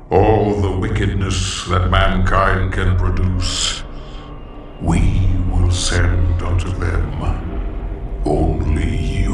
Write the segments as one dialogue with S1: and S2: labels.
S1: all the wickedness that mankind can produce, we will send unto them only you.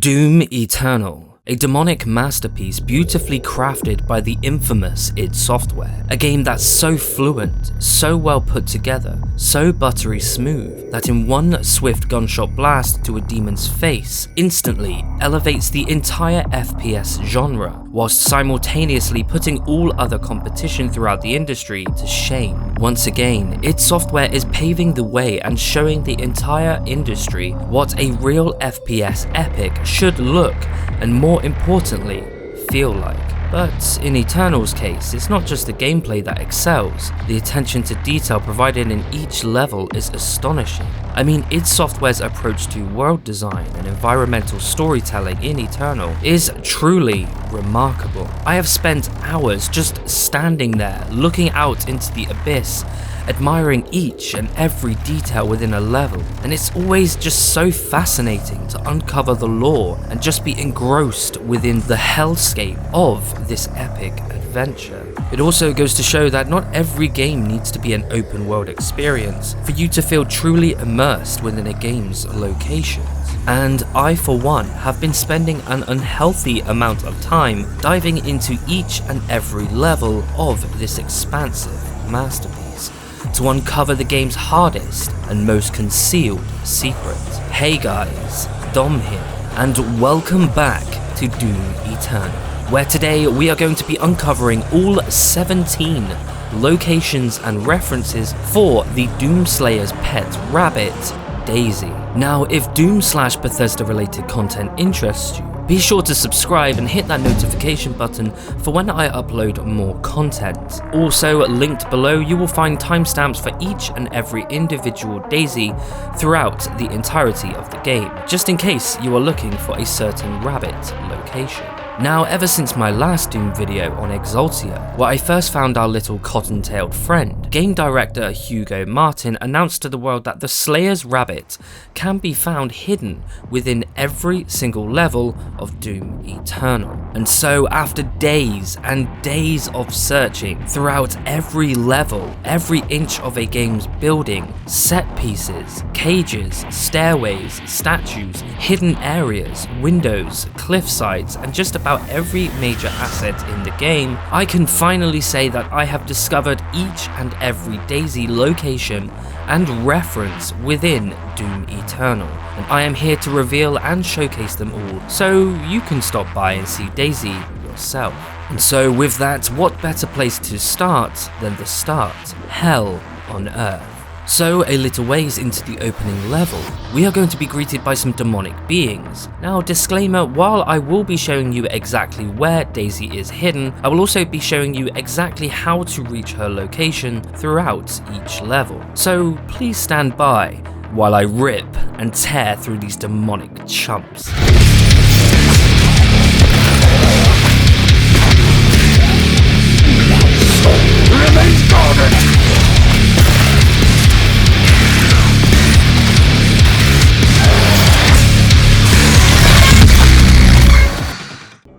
S2: Doom Eternal, a demonic masterpiece beautifully crafted by the infamous id Software. A game that's so fluent, so well put together, so buttery smooth, that in one swift gunshot blast to a demon's face, instantly elevates the entire FPS genre, whilst simultaneously putting all other competition throughout the industry to shame. Once again, id Software is paving the way and showing the entire industry what a real FPS epic should look, and more importantly, feel like. But in Eternal's case, it's not just the gameplay that excels, the attention to detail provided in each level is astonishing. I mean, id Software's approach to world design and environmental storytelling in Eternal is truly remarkable. I have spent hours just standing there, looking out into the abyss, admiring each and every detail within a level, and it's always just so fascinating to uncover the lore and just be engrossed within the hellscape of this epic adventure. It also goes to show that not every game needs to be an open world experience for you to feel truly immersed within a game's locations. And I, for one, have been spending an unhealthy amount of time diving into each and every level of this expansive masterpiece to uncover the game's hardest and most concealed secret. Hey guys, Dom here, and welcome back to Doom Eternal, where today we are going to be uncovering all 17 locations and references for the Doomslayer's pet rabbit, Daisy. Now, if Doom/Bethesda related content interests you, be sure to subscribe and hit that notification button for when I upload more content. Also linked below, you will find timestamps for each and every individual Daisy throughout the entirety of the game, just in case you are looking for a certain rabbit location. Now, ever since my last Doom video on Exultia, where I first found our little cotton-tailed friend, game director Hugo Martin announced to the world that the Slayer's rabbit can be found hidden within every single level of Doom Eternal. And so, after days and days of searching throughout every level, every inch of a game's building, set pieces, cages, stairways, statues, hidden areas, windows, cliff sides, and just about every major asset in the game, I can finally say that I have discovered each and every Daisy location and reference within Doom Eternal, and I am here to reveal and showcase them all, so you can stop by and see Daisy yourself. And so with that, what better place to start than the start? Hell on Earth. So, a little ways into the opening level, we are going to be greeted by some demonic beings. Now, disclaimer, while I will be showing you exactly where Daisy is hidden, I will also be showing you exactly how to reach her location throughout each level. So, please stand by while I rip and tear through these demonic chumps.
S1: Remain guarded!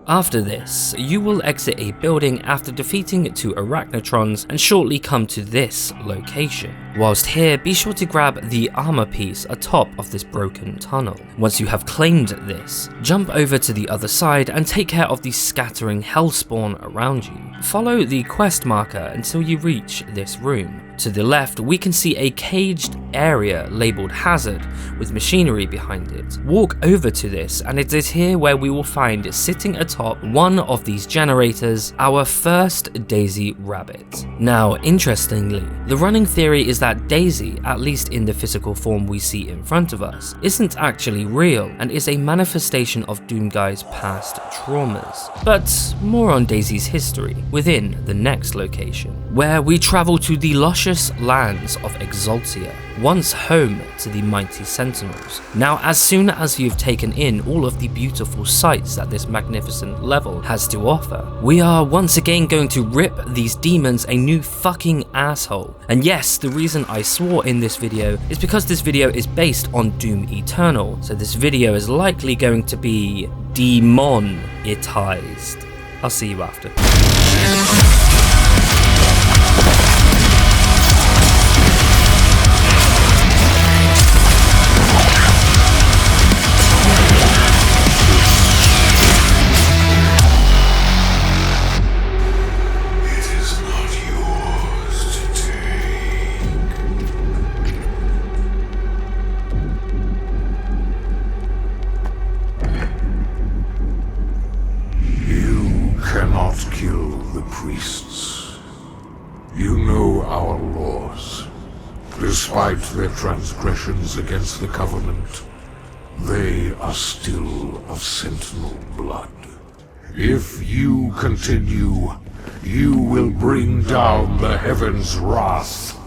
S2: After this, you will exit a building after defeating 2 arachnotrons and shortly come to this location. Whilst here, be sure to grab the armor piece atop of this broken tunnel. Once you have claimed this, jump over to the other side and take care of the scattering hellspawn around you. Follow the quest marker until you reach this room. To the left, we can see a caged area labelled Hazard with machinery behind it. Walk over to this and it is here where we will find, sitting atop one of these generators, our first Daisy rabbit. Now, interestingly, the running theory is that Daisy, at least in the physical form we see in front of us, isn't actually real and is a manifestation of Doomguy's past traumas. But more on Daisy's history within the next location, where we travel to the luscious precious lands of Exultia, once home to the mighty Sentinels. Now, as soon as you've taken in all of the beautiful sights that this magnificent level has to offer, we are once again going to rip these demons a new fucking asshole. And yes, the reason I swore in this video is because this video is based on Doom Eternal, so this video is likely going to be demonetized. I'll see you after.
S1: Despite their transgressions against the Covenant, they are still of Sentinel blood. If you continue, you will bring down the heavens' wrath.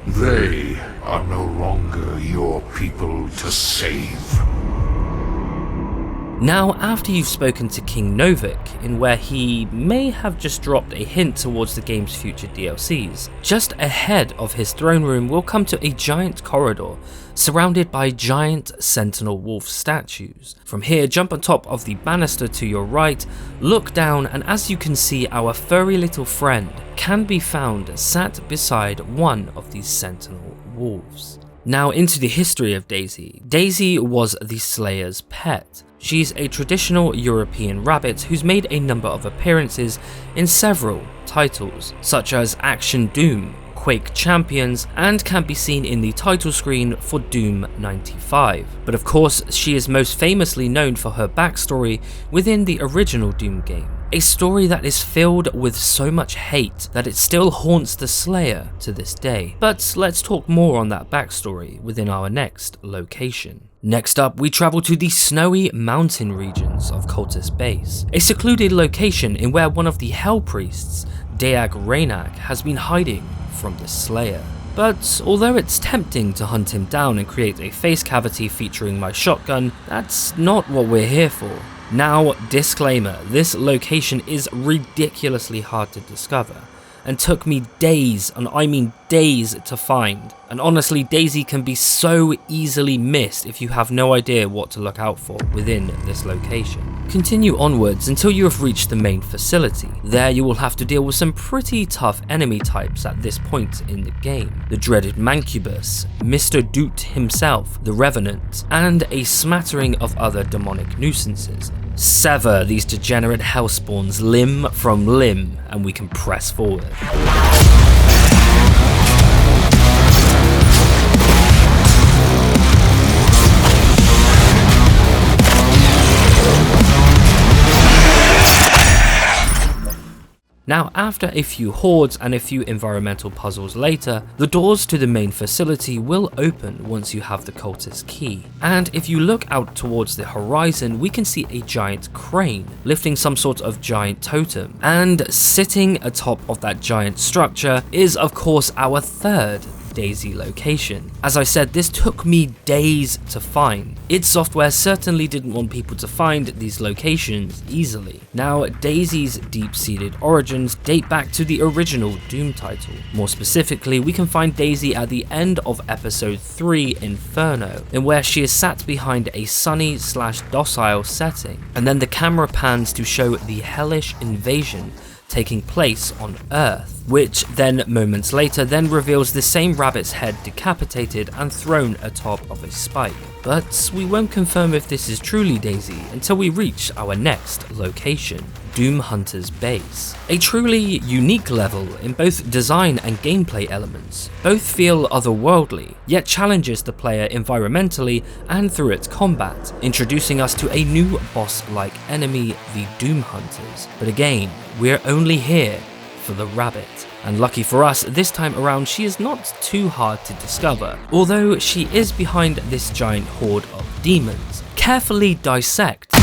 S1: They are no longer your people to save.
S2: Now, after you've spoken to King Novik, in where he may have just dropped a hint towards the game's future DLCs, just ahead of his throne room we'll come to a giant corridor surrounded by giant Sentinel wolf statues. From here, jump on top of the banister to your right, look down, and as you can see, our furry little friend can be found sat beside one of these Sentinel wolves. Now, into the history of Daisy. Daisy was the Slayer's pet. She's a traditional European rabbit who's made a number of appearances in several titles, such as Action Doom, Quake Champions, and can be seen in the title screen for Doom 95. But of course, she is most famously known for her backstory within the original Doom game. A story that is filled with so much hate that it still haunts the Slayer to this day. But let's talk more on that backstory within our next location. Next up, we travel to the snowy mountain regions of Cultist Base, a secluded location in where one of the Hell Priests, Deag Rainak, has been hiding from the Slayer. But although it's tempting to hunt him down and create a face cavity featuring my shotgun, that's not what we're here for. Now, disclaimer, this location is ridiculously hard to discover and took me days, and I mean days, to find. And honestly, Daisy can be so easily missed if you have no idea what to look out for within this location. Continue onwards until you have reached the main facility. There you will have to deal with some pretty tough enemy types at this point in the game. The dreaded Mancubus, Mr. Doot himself, the Revenant, and a smattering of other demonic nuisances. Sever these degenerate hellspawns limb from limb and we can press forward. Now, after a few hordes and a few environmental puzzles later, the doors to the main facility will open once you have the cultist key. And if you look out towards the horizon, we can see a giant crane lifting some sort of giant totem. And sitting atop of that giant structure is, of course, our third Daisy location. As I said, this took me days to find. id Software certainly didn't want people to find these locations easily. Now, Daisy's deep-seated origins date back to the original Doom title. More specifically, we can find Daisy at the end of episode 3, Inferno, in where she is sat behind a sunny/docile setting, and then the camera pans to show the hellish invasion taking place on Earth, which then moments later then reveals the same rabbit's head decapitated and thrown atop of a spike. But we won't confirm if this is truly Daisy until we reach our next location, Doom Hunter's Base. A truly unique level in both design and gameplay elements. Both feel otherworldly, yet challenges the player environmentally and through its combat, introducing us to a new boss-like enemy, the Doom Hunters. But again, we're only here for the rabbit. And lucky for us, this time around she is not too hard to discover, although she is behind this giant horde of demons. Carefully dissect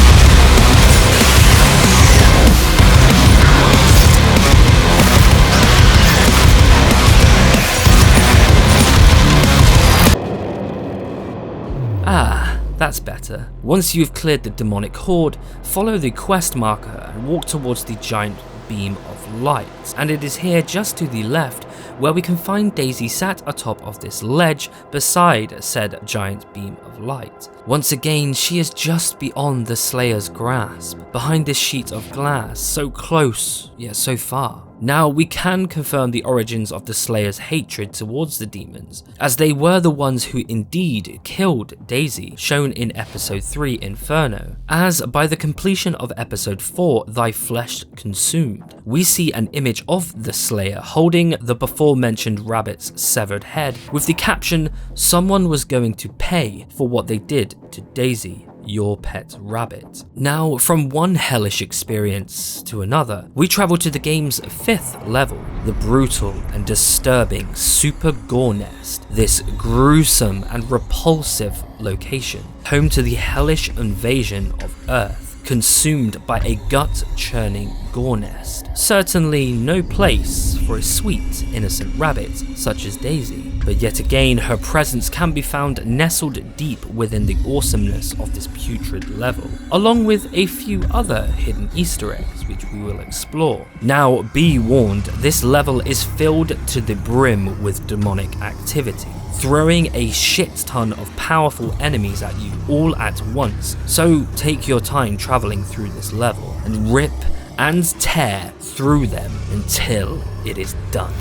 S2: Ah, that's better. Once you've cleared the demonic horde, follow the quest marker and walk towards the giant beam of light, and it is here just to the left where we can find Daisy sat atop of this ledge beside said giant beam of light. Once again, she is just beyond the Slayer's grasp, behind this sheet of glass, so close yet so far. Now we can confirm the origins of the Slayer's hatred towards the demons, as they were the ones who indeed killed Daisy, shown in episode 3 Inferno, as by the completion of episode 4 Thy Flesh Consumed, we see an image of the Slayer holding the before mentioned rabbit's severed head with the caption, "Someone was going to pay for what they did to Daisy, your pet rabbit." Now, from one hellish experience to another, we travel to the game's 5th level, the brutal and disturbing Super Gore Nest, this gruesome and repulsive location, home to the hellish invasion of Earth, consumed by a gut-churning gore nest. Certainly no place for a sweet, innocent rabbit such as Daisy, but yet again her presence can be found nestled deep within the awesomeness of this putrid level, along with a few other hidden Easter eggs which we will explore. Now be warned, this level is filled to the brim with demonic activity, throwing a shit ton of powerful enemies at you all at once, so take your time traveling through this level and rip and tear through them until it is done.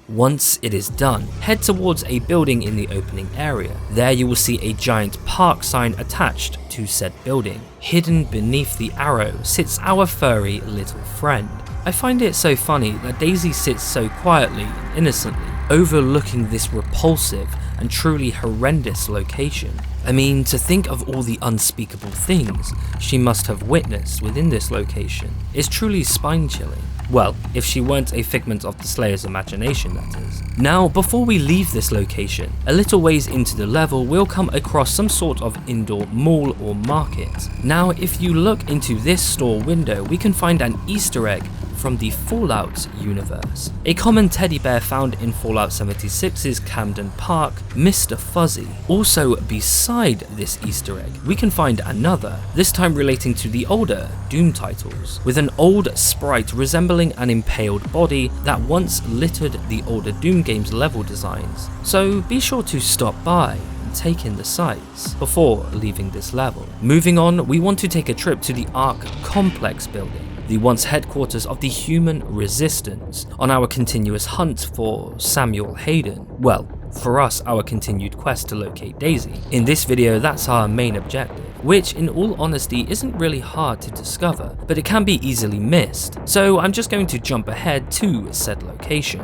S2: Once it is done, head towards a building in the opening area. There you will see a giant park sign attached to said building. Hidden beneath the arrow sits our furry little friend. I find it so funny that Daisy sits so quietly and innocently, overlooking this repulsive and truly horrendous location. I mean, to think of all the unspeakable things she must have witnessed within this location is truly spine-chilling. Well, if she weren't a figment of the Slayer's imagination, that is. Now, before we leave this location, a little ways into the level, we'll come across some sort of indoor mall or market. Now, if you look into this store window, we can find an Easter egg from the Fallout universe. A common teddy bear found in Fallout 76's Camden Park, Mr. Fuzzy. Also beside this Easter egg, we can find another, this time relating to the older Doom titles, with an old sprite resembling an impaled body that once littered the older Doom games level designs. So be sure to stop by and take in the sights before leaving this level. Moving on, we want to take a trip to the Ark Complex building, the once headquarters of the human resistance, on our continuous hunt for Samuel Hayden. Well, for us, our continued quest to locate Daisy. In this video, that's our main objective, which in all honesty isn't really hard to discover, but it can be easily missed. So I'm just going to jump ahead to said location.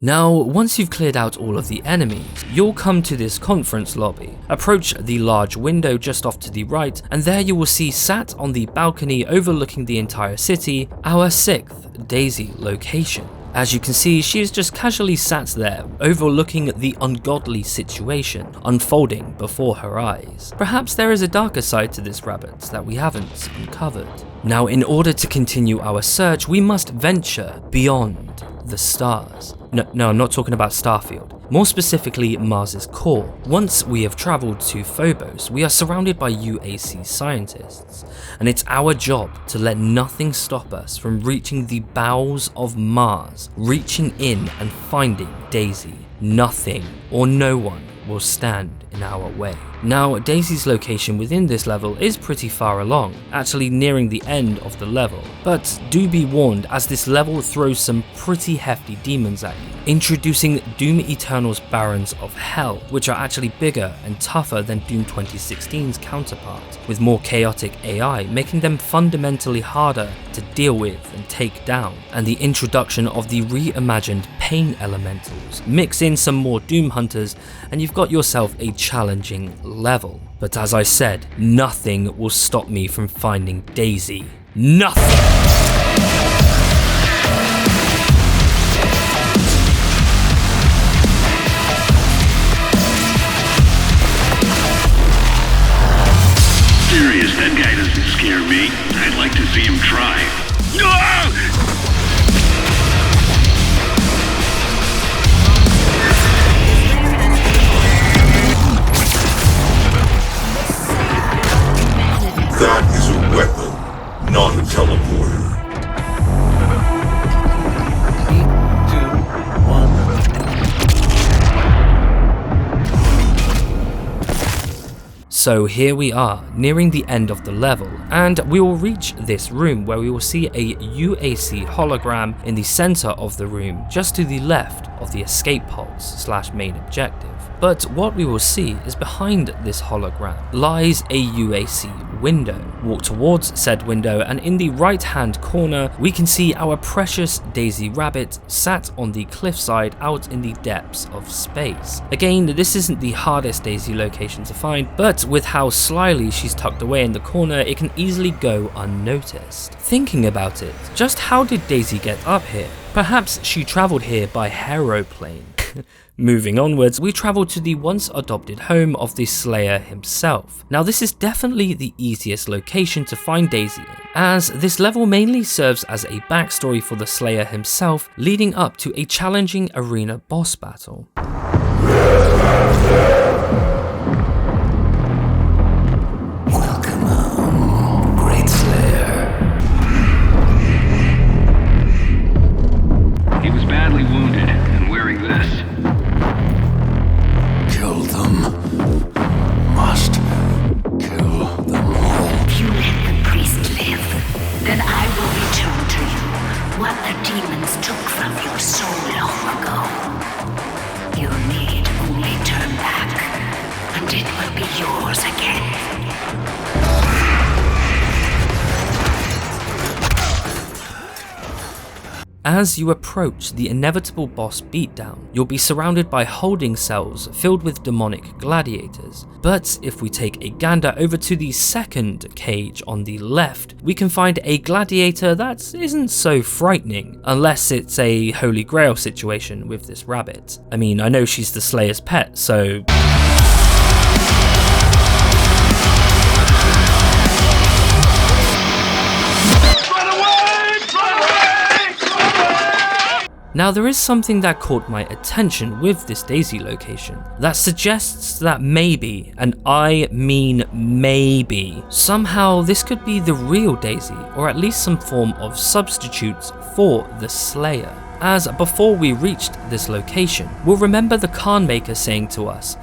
S2: Now, once you've cleared out all of the enemies, you'll come to this conference lobby, approach the large window just off to the right, and there you will see sat on the balcony overlooking the entire city, our 6th Daisy location. As you can see, she is just casually sat there, overlooking the ungodly situation unfolding before her eyes. Perhaps there is a darker side to this rabbit that we haven't uncovered. Now, in order to continue our search, we must venture beyond the stars. No, I'm not talking about Starfield. More specifically, Mars's core. Once we have traveled to Phobos, we are surrounded by UAC scientists, and it's our job to let nothing stop us from reaching the bowels of Mars, reaching in and finding Daisy. Nothing or no one will stand in our way. Now, Daisy's location within this level is pretty far along, actually nearing the end of the level, but do be warned as this level throws some pretty hefty demons at you, introducing Doom Eternal's Barons of Hell, which are actually bigger and tougher than Doom 2016's counterpart, with more chaotic AI, making them fundamentally harder to deal with and take down, and the introduction of the reimagined Pain Elementals. Mix in some more Doom Hunters and you've got yourself a challenging level. But as I said, nothing will stop me from finding Daisy. Nothing! So here we are, nearing the end of the level, and we will reach this room where we will see a UAC hologram in the center of the room, just to the left of the escape pods / main objective. But what we will see is behind this hologram lies a UAC window. Walk towards said window, and in the right hand corner we can see our precious Daisy Rabbit sat on the cliffside out in the depths of space. Again, this isn't the hardest Daisy location to find, but with how slyly she's tucked away in the corner, it can easily go unnoticed. Thinking about it, just how did Daisy get up here? Perhaps she travelled here by aeroplane. Moving onwards, we travel to the once adopted home of the Slayer himself. Now this is definitely the easiest location to find Daisy in, as this level mainly serves as a backstory for the Slayer himself, leading up to a challenging arena boss battle.
S3: Welcome home, Great Slayer.
S4: He was badly wounded and wearing this.
S3: Kill them. Must kill them all.
S5: If you let the priest live, then I will return to you what the demons took from your soul long ago. You need only turn back, and it will be yours again.
S2: As you approach the inevitable boss beatdown, you'll be surrounded by holding cells filled with demonic gladiators. But if we take a gander over to the second cage on the left, we can find a gladiator that isn't so frightening, unless it's a Holy Grail situation with this rabbit. I mean, I know she's the Slayer's pet, so... Now there is something that caught my attention with this Daisy location that suggests that maybe, and I mean maybe, somehow this could be the real Daisy, or at least some form of substitute for the Slayer. As before we reached this location, we'll remember the Khan Maker saying to us,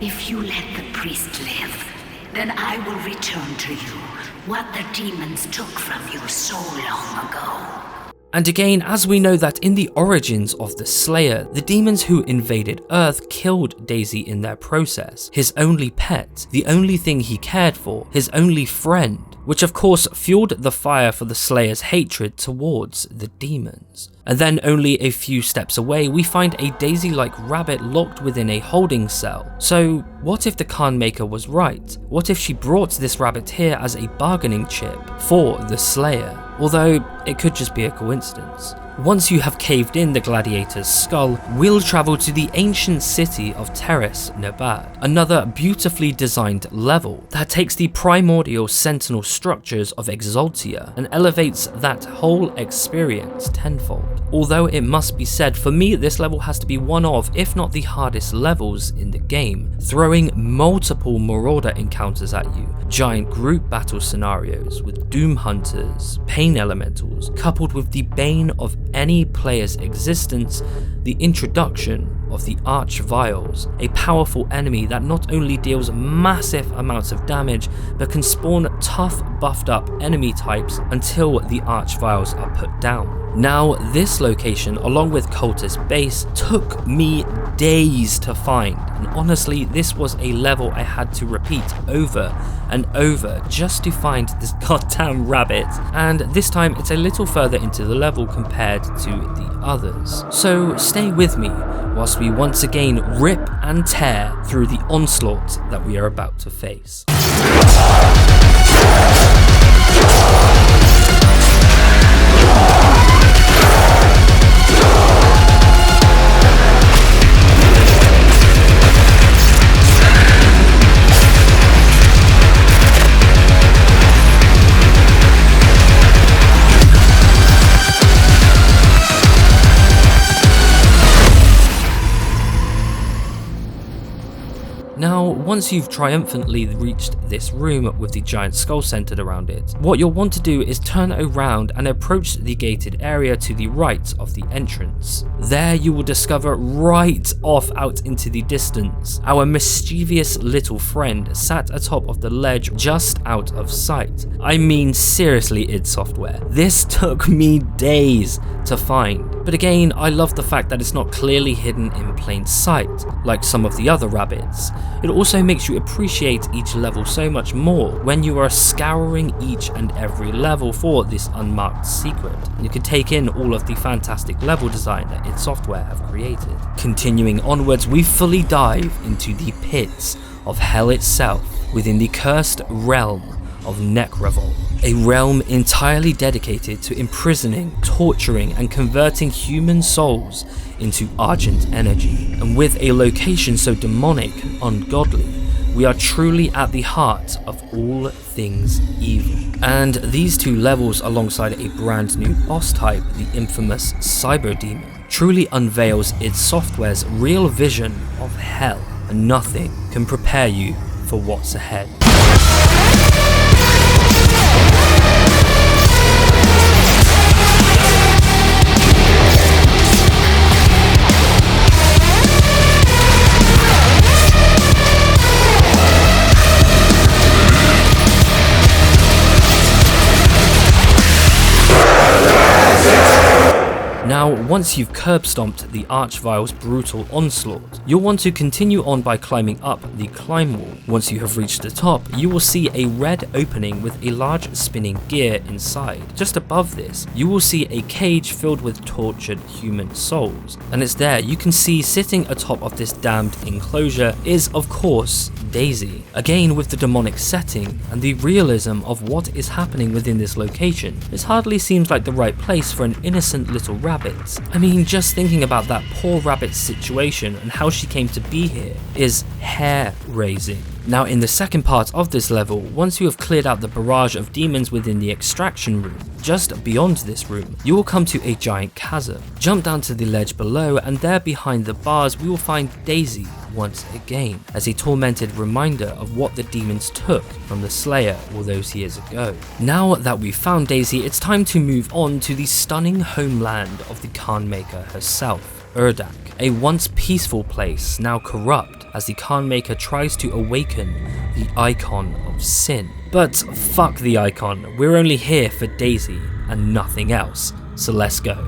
S5: If you let the priest live, then I will return to you what the demons took from your soul long ago.
S2: And again, as we know that in the origins of the Slayer, the demons who invaded Earth killed Daisy in their process, his only pet, the only thing he cared for, his only friend, which of course fueled the fire for the Slayer's hatred towards the demons. And then only a few steps away, we find a Daisy-like rabbit locked within a holding cell. So what if the Khan Maker was right? What if she brought this rabbit here as a bargaining chip for the Slayer? Although it could just be a coincidence. Once you have caved in the gladiator's skull, we'll travel to the ancient city of Terris, Nabad, another beautifully designed level that takes the primordial sentinel structures of Exultia and elevates that whole experience tenfold. Although it must be said, for me this level has to be one of, if not the hardest levels in the game, throwing multiple Marauder encounters at you, giant group battle scenarios with Doom Hunters, Pain Elementals, coupled with the bane of any player's existence, the introduction of the Archviles, a powerful enemy that not only deals massive amounts of damage, but can spawn tough buffed up enemy types until the Archviles are put down. Now this location, along with Cultist Base, took me days to find, and honestly this was a level I had to repeat over and over just to find this goddamn rabbit, and this time it's a little further into the level compared to the others. So stay with me whilst we once again rip and tear through the onslaught that we are about to face. Now, once you've triumphantly reached this room with the giant skull centered around it, what you'll want to do is turn around and approach the gated area to the right of the entrance. There you will discover right off out into the distance, our mischievous little friend sat atop of the ledge just out of sight. I mean, seriously, id Software. This took me days to find. But again, I love the fact that it's not clearly hidden in plain sight, like some of the other rabbits. It also makes you appreciate each level so much more when you are scouring each and every level for this unmarked secret, and you can take in all of the fantastic level design that id Software have created. Continuing onwards, we fully dive into the pits of hell itself within the cursed realm of Nekravol, a realm entirely dedicated to imprisoning, torturing, and converting human souls into argent energy. And with a location so demonic and ungodly, we are truly at the heart of all things evil. And these two levels, alongside a brand new boss type, the infamous Cyber Demon, truly unveils id Software's real vision of hell, and nothing can prepare you for what's ahead. Now, once you've curb-stomped the Archvile's brutal onslaught, you'll want to continue on by climbing up the climb wall. Once you have reached the top, you will see a red opening with a large spinning gear inside. Just above this, you will see a cage filled with tortured human souls. And it's there you can see sitting atop of this damned enclosure is, of course, Daisy. Again, with the demonic setting and the realism of what is happening within this location, this hardly seems like the right place for an innocent little rabbit. I mean, just thinking about that poor rabbit's situation and how she came to be here is hair-raising. Now, in the second part of this level, once you have cleared out the barrage of demons within the extraction room, just beyond this room, you will come to a giant chasm. Jump down to the ledge below, and there behind the bars we will find Daisy once again, as a tormented reminder of what the demons took from the Slayer all those years ago. Now that we've found Daisy, it's time to move on to the stunning homeland of the Khan Maker herself, Urdak, a once peaceful place now corrupt as the Khan Maker tries to awaken the icon of sin. But fuck the icon, we're only here for Daisy and nothing else, so let's go.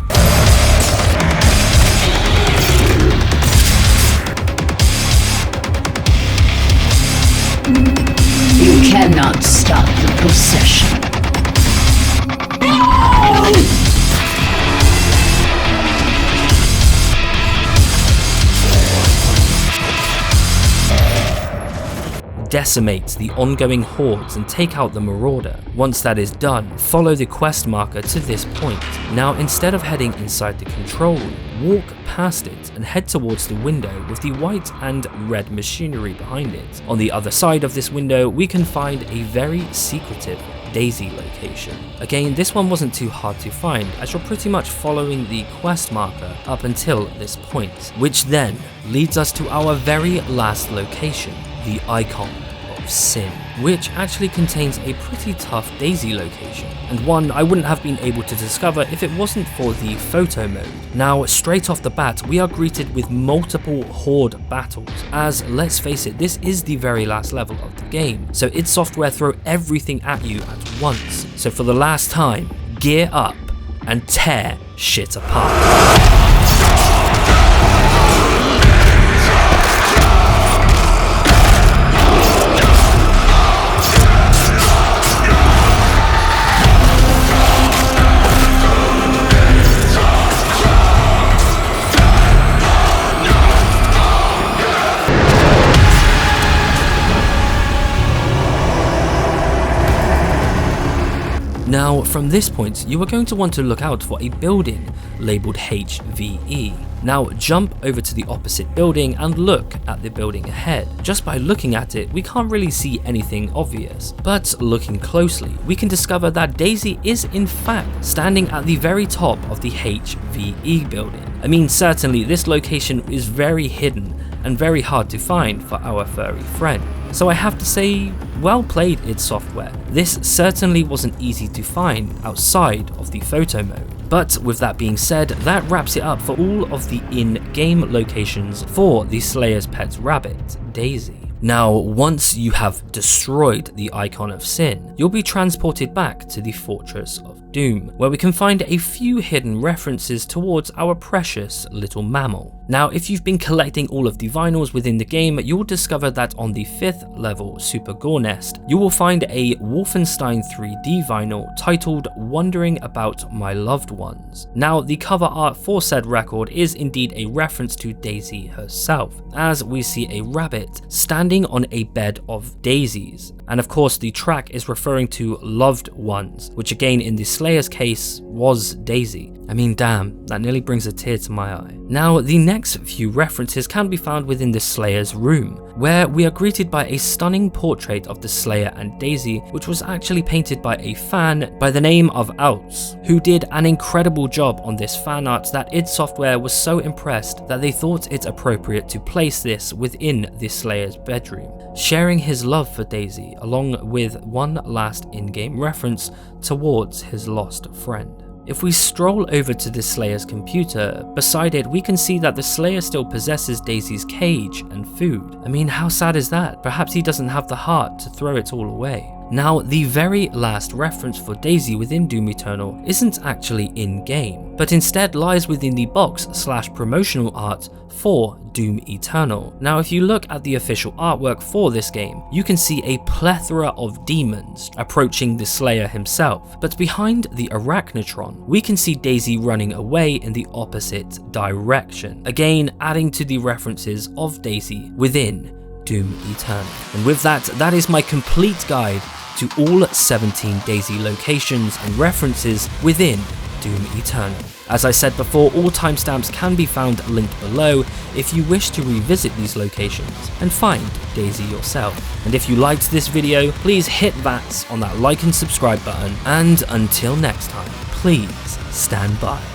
S5: You cannot stop the procession.
S2: Decimate the ongoing hordes and take out the Marauder. Once that is done, follow the quest marker to this point. Now, instead of heading inside the control room, walk past it and head towards the window with the white and red machinery behind it. On the other side of this window, we can find a very secretive Daisy location. Again, this one wasn't too hard to find, as you're pretty much following the quest marker up until this point, which then leads us to our very last location, the Icon of Sin, which actually contains a pretty tough Daisy location, and one I wouldn't have been able to discover if it wasn't for the photo mode. Now, straight off the bat, we are greeted with multiple horde battles, as let's face it, this is the very last level of the game, so id Software throw everything at you at once. So for the last time, gear up and tear shit apart. Now, from this point, you are going to want to look out for a building labelled HVE. Now, jump over to the opposite building and look at the building ahead. Just by looking at it, we can't really see anything obvious, but looking closely, we can discover that Daisy is in fact standing at the very top of the HVE building. I mean, certainly this location is very hidden and very hard to find for our furry friend. So I have to say, well played id Software. This certainly wasn't easy to find outside of the photo mode. But with that being said, that wraps it up for all of the in-game locations for the Slayer's pet rabbit, Daisy. Now, once you have destroyed the Icon of Sin, you'll be transported back to the Fortress of Doom, where we can find a few hidden references towards our precious little mammal. Now, if you've been collecting all of the vinyls within the game, you'll discover that on the 5th level Super Gore Nest, you will find a Wolfenstein 3D vinyl titled Wondering About My Loved Ones. Now, the cover art for said record is indeed a reference to Daisy herself, as we see a rabbit standing on a bed of daisies. And of course, the track is referring to Loved Ones, which again in the Slayer's case was Daisy. I mean, damn, that nearly brings a tear to my eye. Now, the next few references can be found within the Slayer's room, where we are greeted by a stunning portrait of the Slayer and Daisy, which was actually painted by a fan by the name of Outs, who did an incredible job on this fan art that id Software was so impressed that they thought it appropriate to place this within the Slayer's bedroom, sharing his love for Daisy along with one last in-game reference towards his lost friend. If we stroll over to the Slayer's computer, beside it we can see that the Slayer still possesses Daisy's cage and food. I mean, how sad is that? Perhaps he doesn't have the heart to throw it all away. Now, the very last reference for Daisy within Doom Eternal isn't actually in-game, but instead lies within the box/promotional art for Doom Eternal. Now, if you look at the official artwork for this game, you can see a plethora of demons approaching the Slayer himself, but behind the Arachnotron, we can see Daisy running away in the opposite direction, again adding to the references of Daisy within Doom Eternal. And with that, that is my complete guide to all 17 Daisy locations and references within Doom Eternal. As I said before, all timestamps can be found linked below if you wish to revisit these locations and find Daisy yourself. And if you liked this video, please hit that on that like and subscribe button, and until next time, please stand by.